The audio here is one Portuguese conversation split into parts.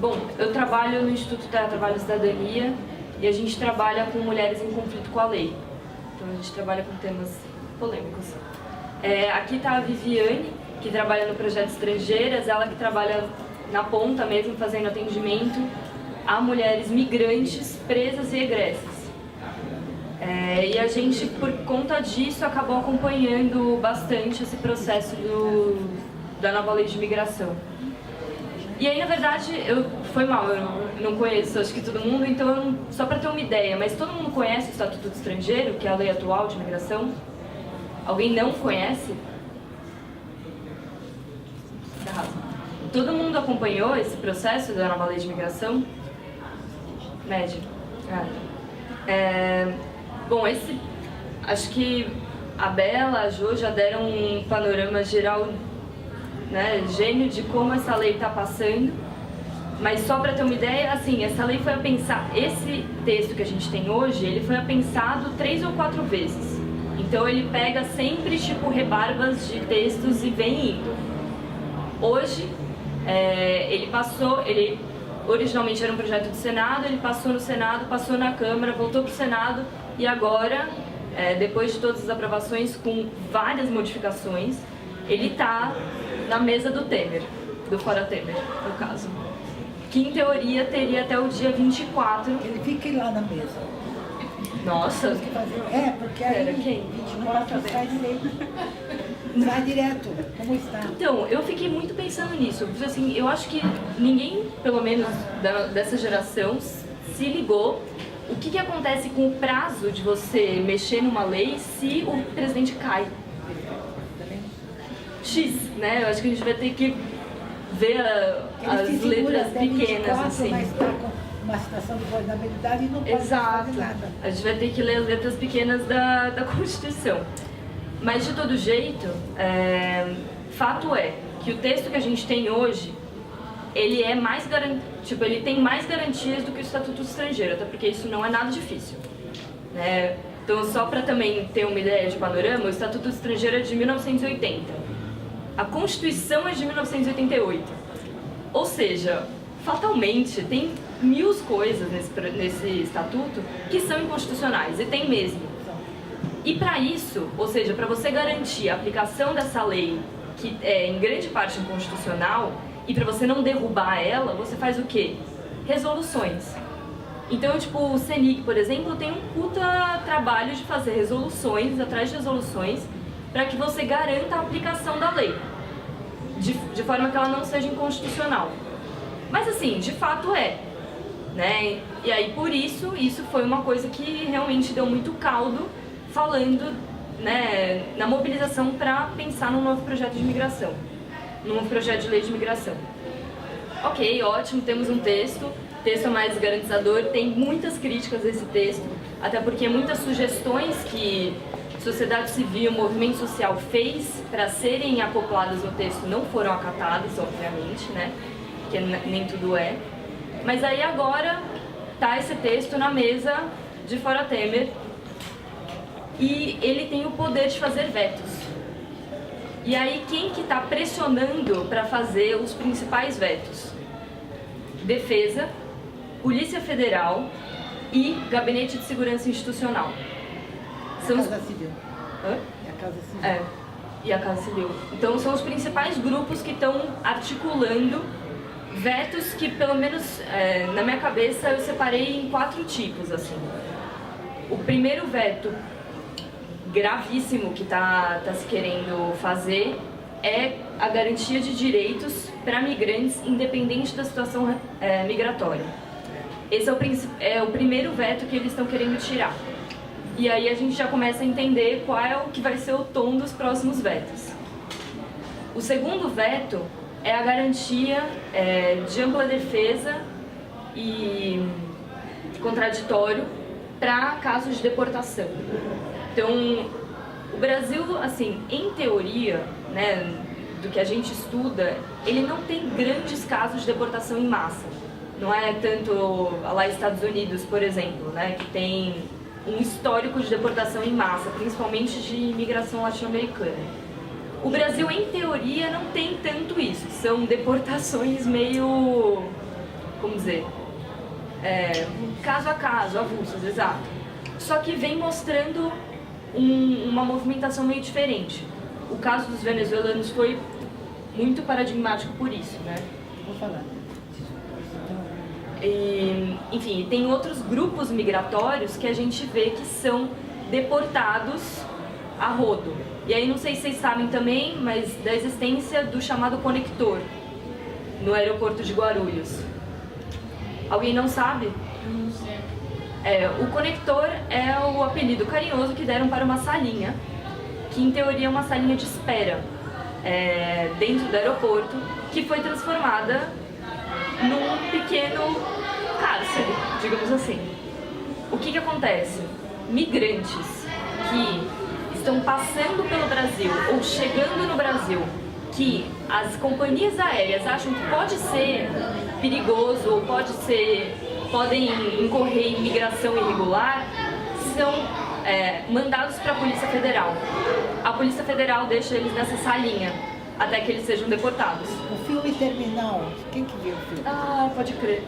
Bom, eu trabalho no Instituto Trabalho e Cidadania e a gente trabalha com mulheres em conflito com a lei. Então a gente trabalha com temas polêmicos. Aqui está a Viviane, que trabalha no Projeto Estrangeiras, ela que trabalha na ponta mesmo, fazendo atendimento a mulheres migrantes presas e egressas. E a gente, por conta disso, acabou acompanhando bastante esse processo da nova lei de imigração. E aí, na verdade, foi mal, eu não conheço, acho que todo mundo, então, só para ter uma ideia, mas todo mundo conhece o Estatuto do Estrangeiro, que é a lei atual de imigração? Alguém não conhece? Todo mundo acompanhou esse processo da nova lei de imigração? Médio. Bom, acho que a Bela, a Jo já deram um panorama geral, né, gênio de como essa lei está passando, mas só para ter uma ideia, assim, essa lei foi a pensar, esse texto que a gente tem hoje, ele foi apensado 3 ou 4 vezes, então ele pega sempre, tipo, rebarbas de textos e vem indo. Hoje, ele originalmente era um projeto do Senado, ele passou no Senado, passou na Câmara, voltou para o Senado e agora, depois de todas as aprovações com várias modificações, ele está na mesa do Temer, do Fora Temer, no caso. Que em teoria teria até o dia 24. Ele fica lá na mesa. Nossa! Porque aí 24 sai direito. Sai direto, como está. Então, eu fiquei muito pensando nisso. Porque, assim, eu acho que ninguém, pelo menos dessa geração, se ligou o que acontece com o prazo de você mexer numa lei se o presidente cai. X, né? Eu acho que a gente vai ter que ver as letras pequenas, assim. Mas está com uma situação de vulnerabilidade e não pode fazer nada. A gente vai ter que ler as letras pequenas da Constituição. Mas, de todo jeito, fato é que o texto que a gente tem hoje, ele é mais ele tem mais garantias do que o Estatuto do Estrangeiro, até porque isso não é nada difícil, né? Então, só para também ter uma ideia de panorama, o Estatuto do Estrangeiro é de 1980. A Constituição é de 1988. Ou seja, fatalmente, tem 1000 coisas nesse estatuto que são inconstitucionais, e tem mesmo. E para isso, ou seja, para você garantir a aplicação dessa lei, que é em grande parte inconstitucional, e para você não derrubar ela, você faz o quê? Resoluções. Então, tipo, o CENIC, por exemplo, tem um puta trabalho de fazer resoluções, atrás de resoluções, para que você garanta a aplicação da lei, de forma que ela não seja inconstitucional. Mas assim, de fato né? E aí, por isso foi uma coisa que realmente deu muito caldo, falando, né, na mobilização para pensar num novo projeto de imigração, num novo projeto de lei de imigração. Ok, ótimo, temos um texto mais garantizador, tem muitas críticas a esse texto, até porque muitas sugestões que sociedade civil, movimento social fez para serem acopladas no texto não foram acatadas, obviamente, né? Porque nem tudo é. Mas aí agora tá esse texto na mesa de Fora Temer e ele tem o poder de fazer vetos. E aí quem que tá pressionando para fazer os principais vetos? Defesa, Polícia Federal e Gabinete de Segurança Institucional. A Casa Civil. Hã? E a Casa Civil. E a Casa Civil. Então são os principais grupos que estão articulando vetos que, pelo menos na minha cabeça, eu separei em 4 tipos, assim. O primeiro veto gravíssimo que tá se querendo fazer é a garantia de direitos para migrantes, independente da situação migratória. Esse é o primeiro veto que eles estão querendo tirar. E aí a gente já começa a entender qual é o que vai ser o tom dos próximos vetos. O segundo veto é a garantia de ampla defesa e contraditório para casos de deportação. Então, o Brasil, assim, em teoria, né, do que a gente estuda, ele não tem grandes casos de deportação em massa. Não é tanto lá Estados Unidos, por exemplo, né, que tem um histórico de deportação em massa, principalmente de imigração latino-americana. O Brasil, em teoria, não tem tanto isso. São deportações meio dizer, caso a caso, avulsos, exato. Só que vem mostrando uma movimentação meio diferente. O caso dos venezuelanos foi muito paradigmático por isso, né? Vou falar. E, enfim, tem outros grupos migratórios que a gente vê que são deportados a rodo. E aí não sei se vocês sabem também, mas da existência do chamado conector no aeroporto de Guarulhos. Alguém não sabe? Não sei. O conector é o apelido carinhoso que deram para uma salinha, que em teoria é uma salinha de espera dentro do aeroporto, que foi transformada num pequeno cárcere, digamos assim. O que acontece? Migrantes que estão passando pelo Brasil ou chegando no Brasil, que as companhias aéreas acham que pode ser perigoso ou podem incorrer em migração irregular, são mandados para a Polícia Federal. A Polícia Federal deixa eles nessa salinha até que eles sejam deportados. O filme Terminal, quem que viu o filme? Ah, pode crer.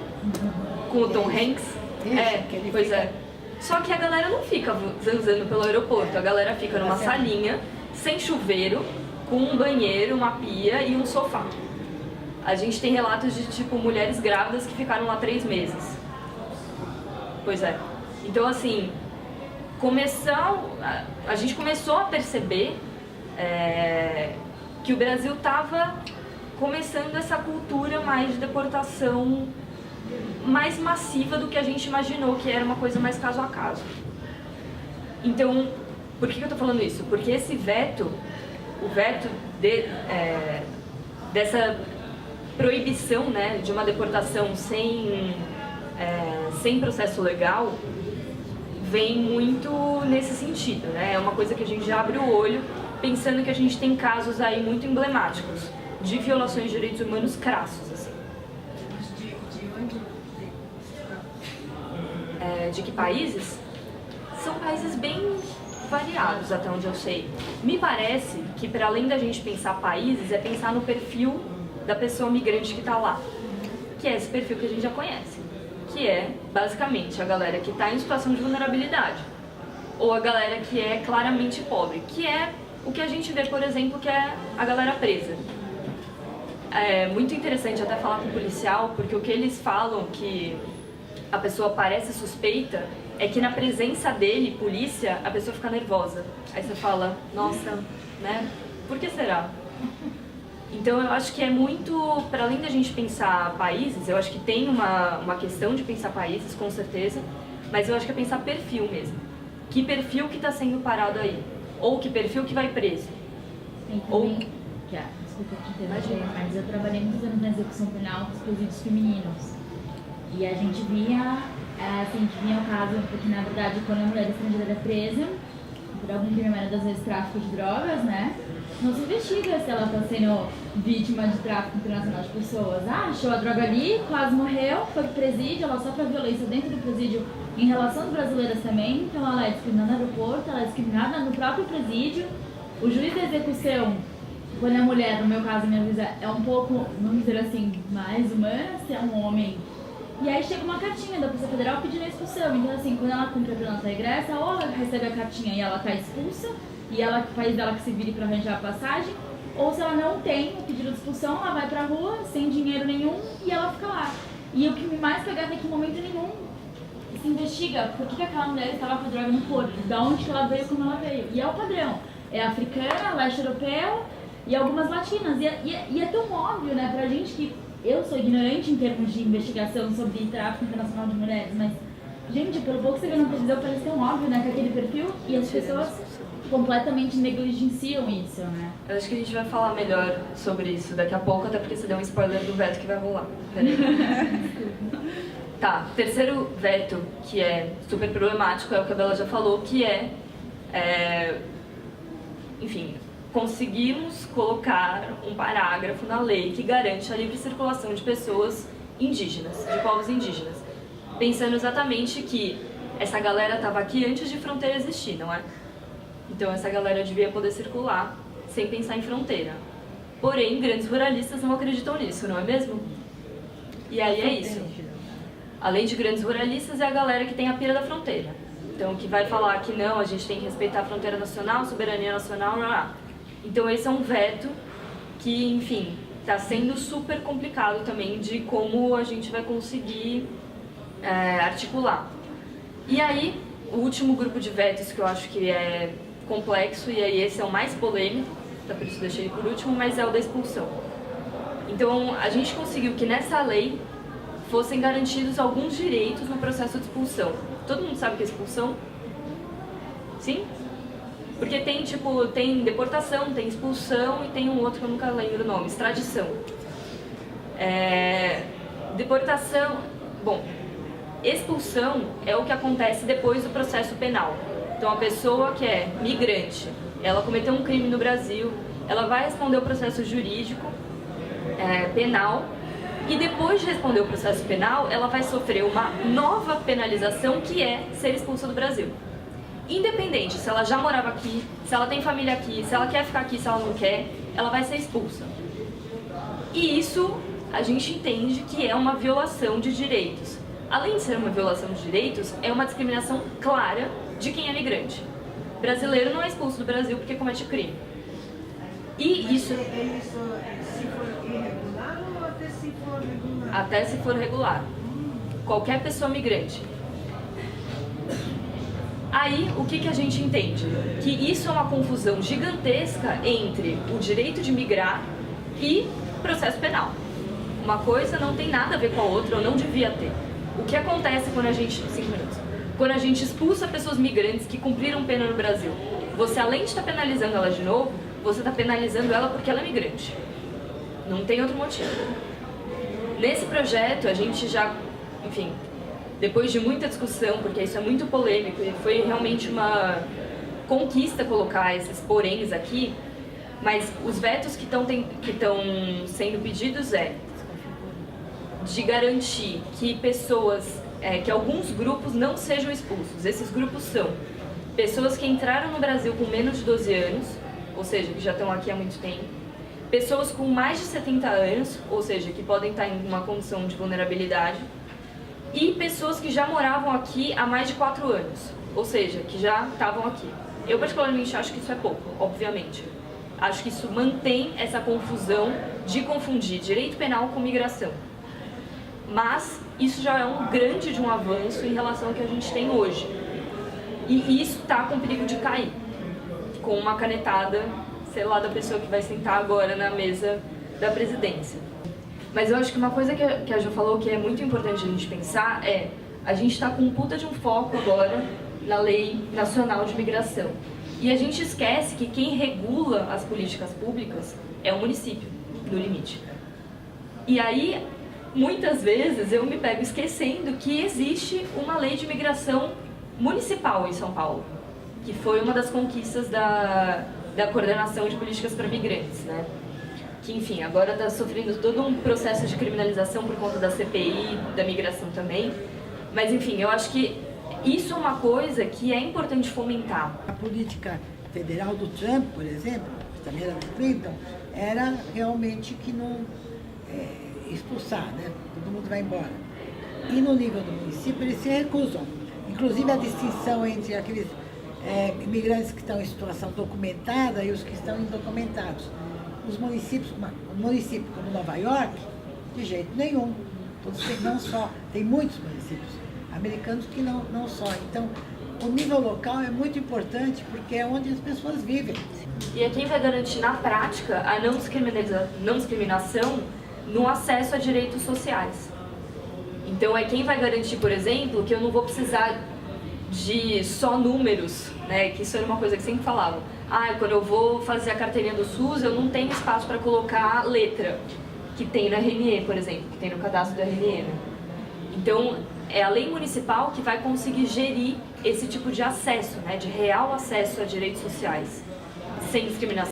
Com o Tom Hanks? Que ele Pois fica- é. Só que a galera não fica zanzando pelo aeroporto, a galera fica numa salinha, sem chuveiro, com um banheiro, uma pia e um sofá. A gente tem relatos de, tipo, mulheres grávidas que ficaram lá 3 meses. Pois é. Então, assim, a gente começou a perceber que o Brasil estava começando essa cultura mais de deportação mais massiva do que a gente imaginou, que era uma coisa mais caso a caso. Então, por que eu estou falando isso? Porque esse veto, o veto dessa proibição, né, de uma deportação sem processo legal, vem muito nesse sentido, né? É uma coisa que a gente já abre o olho pensando que a gente tem casos aí muito emblemáticos de violações de direitos humanos crassos, assim. De que países? São países bem variados, até onde eu sei. Me parece que, para além da gente pensar países, é pensar no perfil da pessoa migrante que está lá, que é esse perfil que a gente já conhece, que é, basicamente, a galera que está em situação de vulnerabilidade, ou a galera que é claramente pobre, que é o que a gente vê, por exemplo, que é a galera presa. É muito interessante até falar com o policial, porque o que eles falam que a pessoa parece suspeita é que na presença dele, polícia, a pessoa fica nervosa. Aí você fala, nossa, né? Por que será? Então eu acho que é muito, para além da gente pensar países, eu acho que tem uma questão de pensar países, com certeza, mas eu acho que é pensar perfil mesmo. Que perfil que está sendo parado aí? Ou que perfil que vai preso? Tem Ou- também, desculpa te interromper, mas eu trabalhei muitos anos na execução penal dos presídios femininos. E a gente via o caso, porque na verdade quando a mulher estrangeira é presa, por algum crime, das vezes tráfico de drogas, né? Não se investiga se ela está sendo vítima de tráfico internacional de pessoas. Achou a droga ali, quase morreu, foi pro presídio, ela sofre a violência dentro do presídio em relação às brasileiras também, então ela é discriminada no aeroporto, ela é discriminada no próprio presídio. O juiz da execução, quando é mulher, no meu caso, minha juíza é um pouco, vamos dizer assim, mais humana, se é um homem. E aí chega uma cartinha da Polícia Federal pedindo a expulsão. Então, assim, quando ela cumpre a pena regressa, ou ela recebe a cartinha e ela tá expulsa, e ela faz dela que se vire pra arranjar a passagem, ou se ela não tem o pedido de expulsão, ela vai pra rua, sem dinheiro nenhum, e ela fica lá. E o que me mais pegava é que em momento nenhum se investiga por que aquela mulher estava com droga no corpo, da onde que ela veio, como ela veio. E é o padrão. É africana, leste europeu e algumas latinas. E é tão óbvio, né, pra gente que eu sou ignorante em termos de investigação sobre tráfico internacional de mulheres, mas, gente, pelo pouco que você vê na televisão, parece tão óbvio, né, que aquele perfil e as pessoas completamente negligenciam isso, né? Eu acho que a gente vai falar melhor sobre isso daqui a pouco, até porque você deu um spoiler do veto que vai rolar. Peraí. Tá, terceiro veto, que é super problemático, é o que a Bela já falou, que enfim, conseguimos colocar um parágrafo na lei que garante a livre circulação de pessoas indígenas, de povos indígenas, pensando exatamente que essa galera estava aqui antes de fronteira existir, não é? Então essa galera devia poder circular sem pensar em fronteira. Porém, grandes ruralistas não acreditam nisso, não é mesmo? E aí é isso. além de grandes ruralistas, é a galera que tem a pira da fronteira. Então, que vai falar que não, a gente tem que respeitar a fronteira nacional, soberania nacional, blá, blá. Então, esse é um veto que, enfim, está sendo super complicado também de como a gente vai conseguir articular. E aí, o último grupo de vetos que eu acho que é complexo, e aí esse é o mais polêmico, então por isso deixei ele por último, mas é o da expulsão. Então, a gente conseguiu que nessa lei fossem garantidos alguns direitos no processo de expulsão. Todo mundo sabe o que é expulsão? Sim? Porque tem, tipo, tem deportação, tem expulsão e tem um outro que eu nunca lembro o nome, extradição. Deportação, bom, expulsão é o que acontece depois do processo penal. Então, a pessoa que é migrante, ela cometeu um crime no Brasil, ela vai responder o processo jurídico, penal, e depois de responder o processo penal, ela vai sofrer uma nova penalização, que é ser expulsa do Brasil. Independente se ela já morava aqui, se ela tem família aqui, se ela quer ficar aqui, se ela não quer, ela vai ser expulsa. E isso a gente entende que é uma violação de direitos. Além de ser uma violação de direitos, é uma discriminação clara de quem é migrante. Brasileiro não é expulso do Brasil porque comete crime. E isso... se for irregular ou até se for regular? Até se for regular. Qualquer pessoa migrante. Aí, o que a gente entende? Que isso é uma confusão gigantesca entre o direito de migrar e processo penal. Uma coisa não tem nada a ver com a outra, ou não devia ter. O que acontece quando a gente... 5 minutos. Quando a gente expulsa pessoas migrantes que cumpriram pena no Brasil, você, além de estar penalizando ela de novo, você está penalizando ela porque ela é migrante. Não tem outro motivo. Nesse projeto, a gente já, enfim, depois de muita discussão, porque isso é muito polêmico e foi realmente uma conquista colocar esses poréns aqui, mas os vetos que estão sendo pedidos de garantir que pessoas, que alguns grupos não sejam expulsos. Esses grupos são pessoas que entraram no Brasil com menos de 12 anos, ou seja, que já estão aqui há muito tempo, pessoas com mais de 70 anos, ou seja, que podem estar em uma condição de vulnerabilidade, e pessoas que já moravam aqui há mais de 4 anos, ou seja, que já estavam aqui. Eu particularmente acho que isso é pouco, obviamente. Acho que isso mantém essa confusão de confundir direito penal com migração. Mas isso já é um grande de um avanço em relação ao que a gente tem hoje. E isso está com perigo de cair, com uma canetada, sei lá, da pessoa que vai sentar agora na mesa da presidência. Mas eu acho que uma coisa que a Jo falou que é muito importante a gente pensar a gente está com um puta de um foco agora na Lei Nacional de Migração. E a gente esquece que quem regula as políticas públicas é o município, no limite. E aí, muitas vezes, eu me pego esquecendo que existe uma lei de migração municipal em São Paulo, que foi uma das conquistas da coordenação de políticas para migrantes, né? Que, enfim, agora está sofrendo todo um processo de criminalização por conta da CPI, da migração também. Mas, enfim, eu acho que isso é uma coisa que é importante fomentar. A política federal do Trump, por exemplo, também era do Clinton, era realmente que não expulsar, né? Todo mundo vai embora. E no nível do município eles se recusam. Inclusive a distinção entre aqueles imigrantes que estão em situação documentada e os que estão indocumentados. Os municípios, um município como Nova York, de jeito nenhum. Todos não só, tem muitos municípios americanos que não só. Então, o nível local é muito importante porque é onde as pessoas vivem. E é quem vai garantir na prática a não discriminação no acesso a direitos sociais. Então, é quem vai garantir, por exemplo, que eu não vou precisar de só números, né? Que isso era uma coisa que sempre falavam. Quando eu vou fazer a carteirinha do SUS, eu não tenho espaço para colocar letra, que tem no RNE, por exemplo, que tem no cadastro do RNE. Né? Então, é a lei municipal que vai conseguir gerir esse tipo de acesso, né? De real acesso a direitos sociais, sem discriminação.